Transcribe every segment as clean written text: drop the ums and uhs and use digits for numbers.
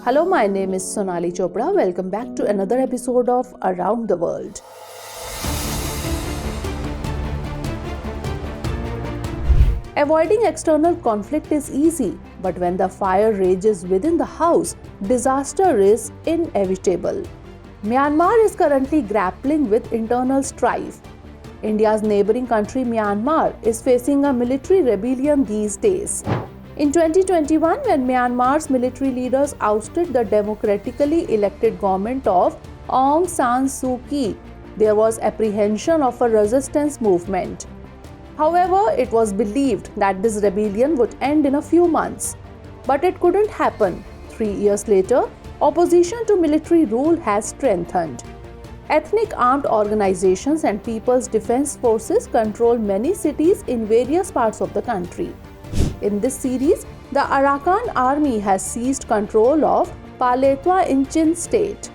Hello, my name is Sonali Chopra. Welcome back to another episode of Around the World. Avoiding external conflict is easy, but when the fire rages within the house, disaster is inevitable. Myanmar is currently grappling with internal strife. India's neighboring country Myanmar is facing a military rebellion these days. In 2021, when Myanmar's military leaders ousted the democratically elected government of Aung San Suu Kyi, there was apprehension of a resistance movement. However, it was believed that this rebellion would end in a few months. But it couldn't happen. 3 years later, opposition to military rule has strengthened. Ethnic armed organizations and People's Defense Forces control many cities in various parts of the country. In this series, the Arakan Army has seized control of Paletwa in Chin state.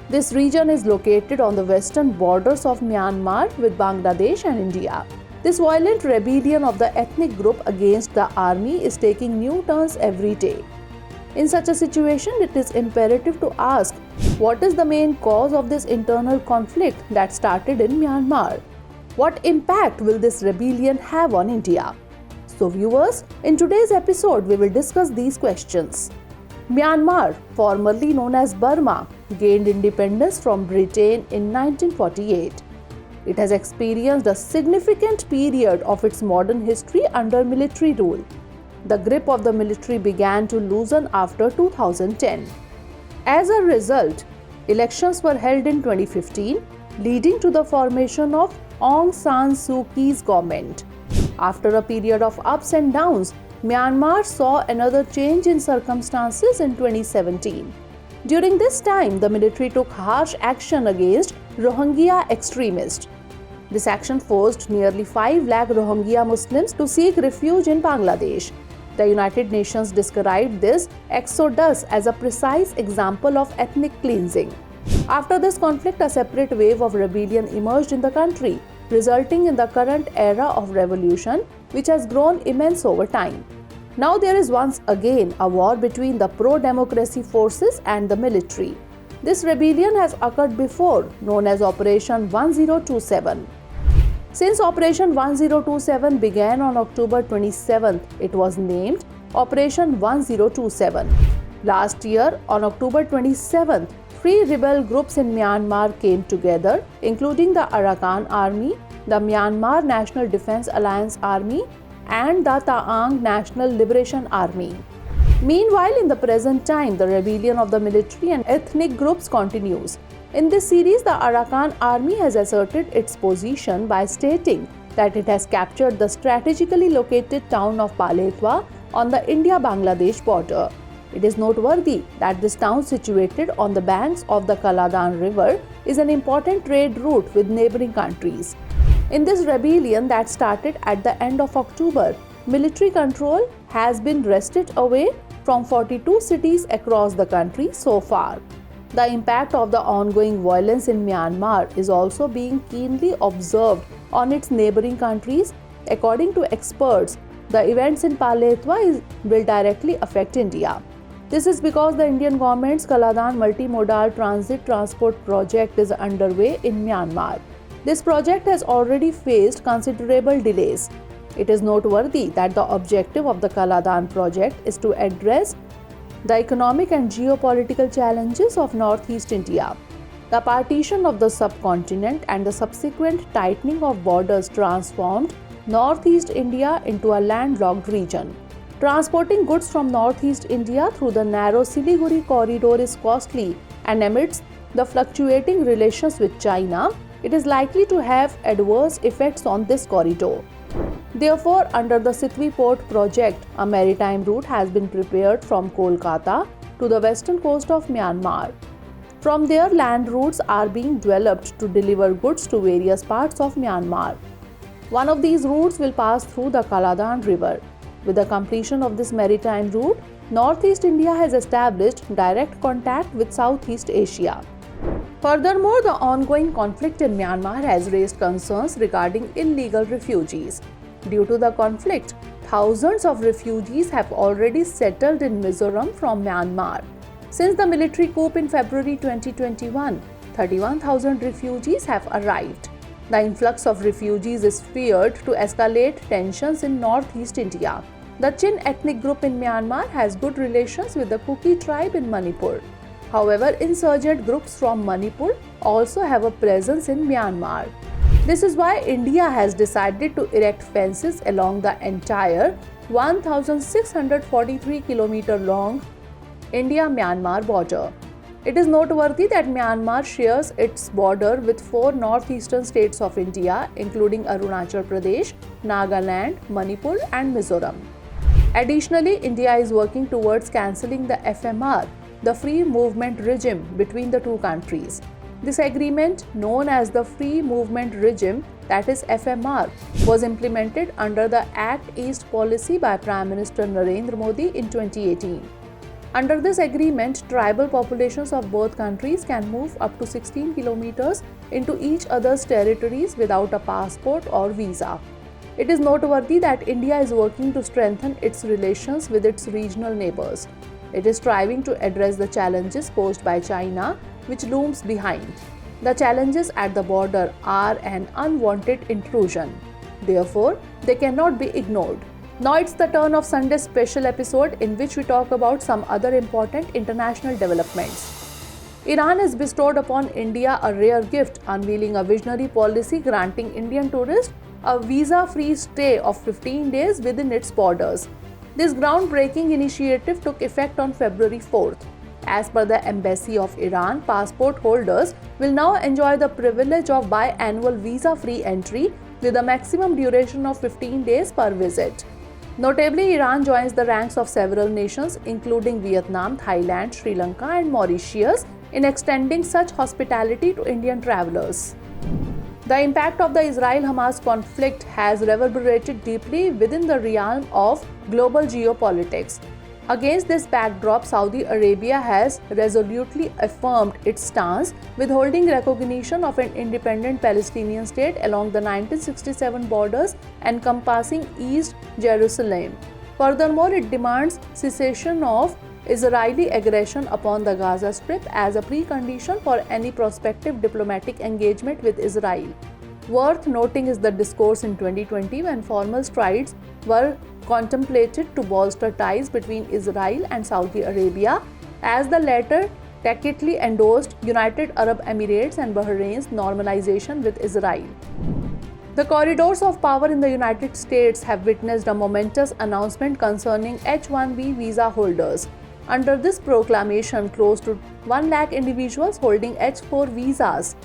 This region is located on the western borders of Myanmar with Bangladesh and India. This violent rebellion of the ethnic group against the army is taking new turns every day. In such a situation, it is imperative to ask, what is the main cause of this internal conflict that started in Myanmar? What impact will this rebellion have on India? So viewers, in today's episode, we will discuss these questions. Myanmar, formerly known as Burma, gained independence from Britain in 1948. It has experienced a significant period of its modern history under military rule. The grip of the military began to loosen after 2010. As a result, elections were held in 2015, leading to the formation of Aung San Suu Kyi's government. After a period of ups and downs, Myanmar saw another change in circumstances in 2017. During this time, the military took harsh action against Rohingya extremists. This action forced nearly 5 lakh Rohingya Muslims to seek refuge in Bangladesh. The United Nations described this exodus as a precise example of ethnic cleansing. After this conflict, a separate wave of rebellion emerged in the country, resulting in the current era of revolution, which has grown immense over time. Now there is once again a war between the pro-democracy forces and the military. This rebellion has occurred before, known as Operation 1027. Since Operation 1027 began on October 27th, it was named Operation 1027. Last year, on October 27th, 3 rebel groups in Myanmar came together, including the Arakan Army, the Myanmar National Defense Alliance Army, and the Taang National Liberation Army. Meanwhile, in the present time, the rebellion of the military and ethnic groups continues. In this series, the Arakan Army has asserted its position by stating that it has captured the strategically located town of Paletwa on the India-Bangladesh border. It is noteworthy that this town, situated on the banks of the Kaladan River, is an important trade route with neighboring countries. In this rebellion that started at the end of October, military control has been wrested away from 42 cities across the country so far. The impact of the ongoing violence in Myanmar is also being keenly observed on its neighboring countries. According to experts, the events in Paletwa will directly affect India. This is because the Indian government's Kaladan multimodal transit transport project is underway in Myanmar. This project has already faced considerable delays. It is noteworthy that the objective of the Kaladan project is to address the economic and geopolitical challenges of Northeast India. The partition of the subcontinent and the subsequent tightening of borders transformed Northeast India into a landlocked region. Transporting goods from Northeast India through the narrow Siliguri corridor is costly, and amidst the fluctuating relations with China, it is likely to have adverse effects on this corridor. Therefore, under the Sitwi Port project, a maritime route has been prepared from Kolkata to the western coast of Myanmar. From there, land routes are being developed to deliver goods to various parts of Myanmar. One of these routes will pass through the Kaladan River. With the completion of this maritime route, Northeast India has established direct contact with Southeast Asia. Furthermore, the ongoing conflict in Myanmar has raised concerns regarding illegal refugees. Due to the conflict, thousands of refugees have already settled in Mizoram from Myanmar. Since the military coup in February 2021, 31,000 refugees have arrived. The influx of refugees is feared to escalate tensions in northeast India. The Chin ethnic group in Myanmar has good relations with the Kuki tribe in Manipur. However, insurgent groups from Manipur also have a presence in Myanmar. This is why India has decided to erect fences along the entire 1,643 km long India-Myanmar border. It is noteworthy that Myanmar shares its border with 4 northeastern states of India, including Arunachal Pradesh, Nagaland, Manipur, and Mizoram. Additionally, India is working towards cancelling the FMR, the Free Movement Regime, between the two countries. This agreement, known as the Free Movement Regime, that is FMR, was implemented under the Act East policy by Prime Minister Narendra Modi in 2018. Under this agreement, tribal populations of both countries can move up to 16 kilometers into each other's territories without a passport or visa. It is noteworthy that India is working to strengthen its relations with its regional neighbors. It is striving to address the challenges posed by China, which looms behind. The challenges at the border are an unwanted intrusion. Therefore, they cannot be ignored. Now it's the turn of Sunday's special episode in which we talk about some other important international developments. Iran has bestowed upon India a rare gift, unveiling a visionary policy granting Indian tourists a visa-free stay of 15 days within its borders. This groundbreaking initiative took effect on February 4th. As per the Embassy of Iran, passport holders will now enjoy the privilege of biannual visa-free entry with a maximum duration of 15 days per visit. Notably, Iran joins the ranks of several nations, including Vietnam, Thailand, Sri Lanka, and Mauritius, in extending such hospitality to Indian travelers. The impact of the Israel-Hamas conflict has reverberated deeply within the realm of global geopolitics. Against this backdrop, Saudi Arabia has resolutely affirmed its stance, withholding recognition of an independent Palestinian state along the 1967 borders encompassing East Jerusalem. Furthermore, it demands cessation of Israeli aggression upon the Gaza Strip as a precondition for any prospective diplomatic engagement with Israel. Worth noting is the discourse in 2020 when formal strides were contemplated to bolster ties between Israel and Saudi Arabia, as the latter tacitly endorsed United Arab Emirates and Bahrain's normalization with Israel. The corridors of power in the United States have witnessed a momentous announcement concerning H-1B visa holders. Under this proclamation, close to 1 lakh individuals holding H-4 visas,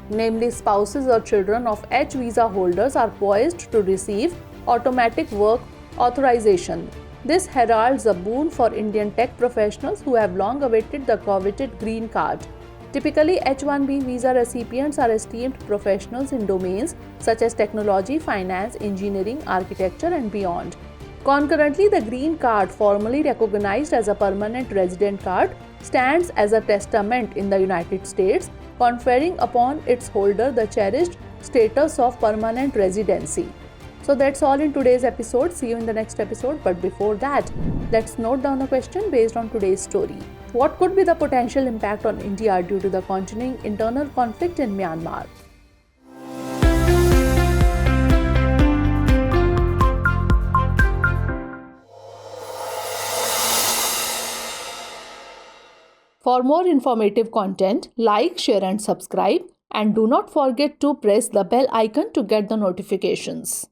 namely spouses or children of H visa holders, are poised to receive automatic work authorization. This heralds a boon for Indian tech professionals who have long awaited the coveted green card. Typically, H-1B visa recipients are esteemed professionals in domains such as technology, finance, engineering, architecture, and beyond. Concurrently, the green card, formally recognized as a permanent resident card, stands as a testament in the United States, conferring upon its holder the cherished status of permanent residency. So that's all in today's episode. See you in the next episode. But before that, let's note down a question based on today's story. What could be the potential impact on India due to the continuing internal conflict in Myanmar? For more informative content, like, share and subscribe, and do not forget to press the bell icon to get the notifications.